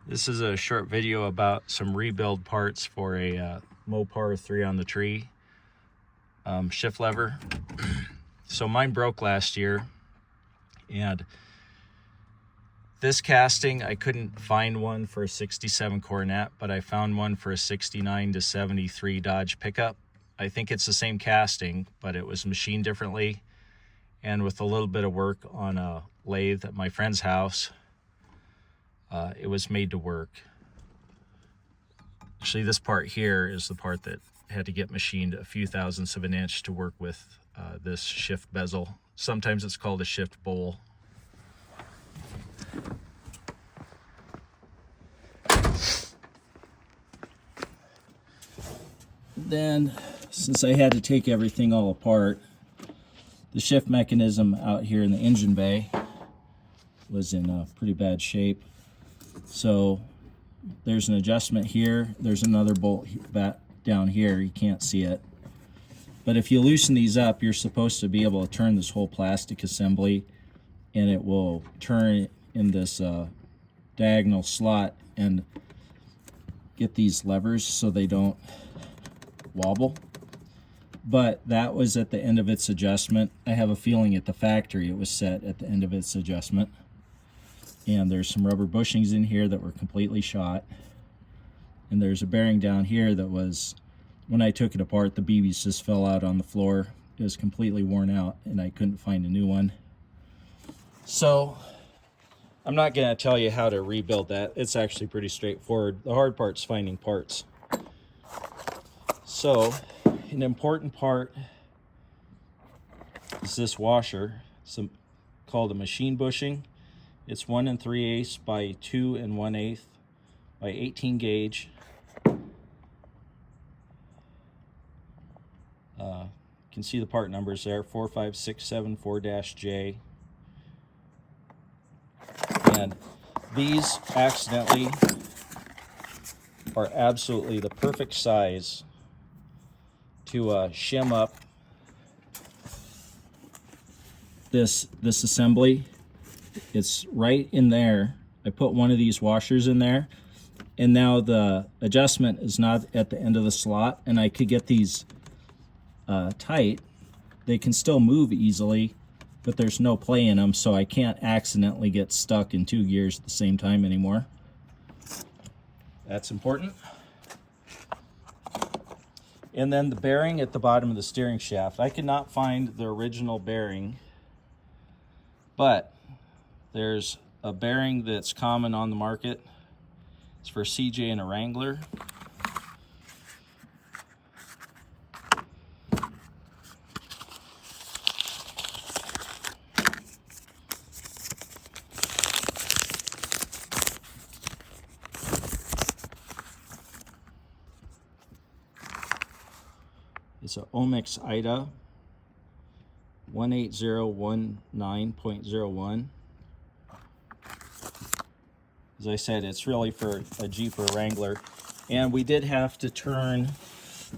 This is a short video about some rebuild parts for a Mopar 3 on the tree shift lever. So mine broke last year, and this casting, I couldn't find one for a 67 Coronet, but I found one for a 69 to 73 Dodge pickup. I think it's the same casting, but it was machined differently, and with a little bit of work on a lathe at my friend's house, it was made to work. Actually, this part here is the part that had to get machined a few thousandths of an inch to work with this shift bezel. Sometimes it's called a shift bowl. Then, since I had to take everything all apart, the shift mechanism out here in the engine bay was in pretty bad shape. So there's an adjustment here. There's another bolt back down here. You can't see it. But if you loosen these up, you're supposed to be able to turn this whole plastic assembly, and it will turn in this diagonal slot and get these levers so they don't wobble. But that was at the end of its adjustment. I have a feeling at the factory it was set at the end of its adjustment. And there's some rubber bushings in here that were completely shot. And there's a bearing down here that was, when I took it apart, the BBs just fell out on the floor. It was completely worn out and I couldn't find a new one. So I'm not going to tell you how to rebuild that. It's actually pretty straightforward. The hard part's finding parts. So an important part is this washer. It's called a machine bushing. It's 1 3/8 by 2 1/8 by 18 gauge. You can see the part numbers there, 45674-J. And these accidentally are absolutely the perfect size to shim up this assembly. It's right in there. I put one of these washers in there, and now the adjustment is not at the end of the slot, and I could get these tight. They can still move easily, but there's no play in them, so I can't accidentally get stuck in 2 gears at the same time anymore. That's important. And then the bearing at the bottom of the steering shaft. I could not find the original bearing, but there's a bearing that's common on the market. It's for CJ and a Wrangler. It's a OMIX-ADA 18019.01. As I said, it's really for a Jeep or a Wrangler. And we did have to turn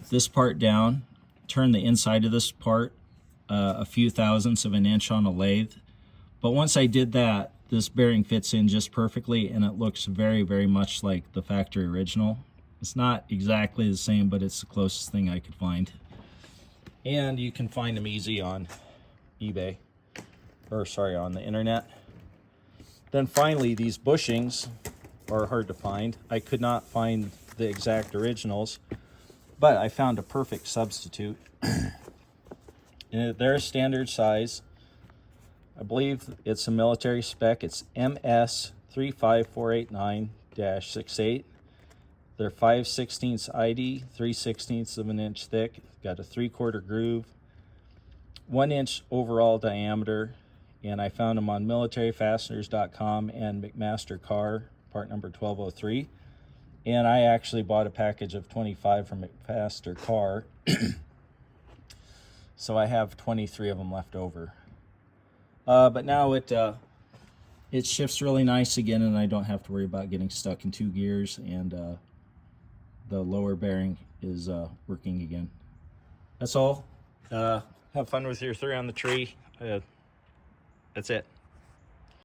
this part down, turn the inside of this part a few thousandths of an inch on a lathe. But once I did that, this bearing fits in just perfectly, and it looks very, very much like the factory original. It's not exactly the same, but it's the closest thing I could find. And you can find them easy on eBay, or sorry, on the internet. Then finally, these bushings are hard to find. I could not find the exact originals, but I found a perfect substitute. And they're a standard size. I believe it's a military spec. It's MS 35489-68. They're 5/16 ID, 3/16 of an inch thick. Got a 3/4 groove, 1 inch overall diameter, and I found them on militaryfasteners.com and McMaster Carr, part number 1203. And I actually bought a package of 25 from McMaster Carr, so I have 23 of them left over. But now it shifts really nice again, and I don't have to worry about getting stuck in 2 gears, and the lower bearing is working again. That's all. Have fun with your 3 on the tree. That's it.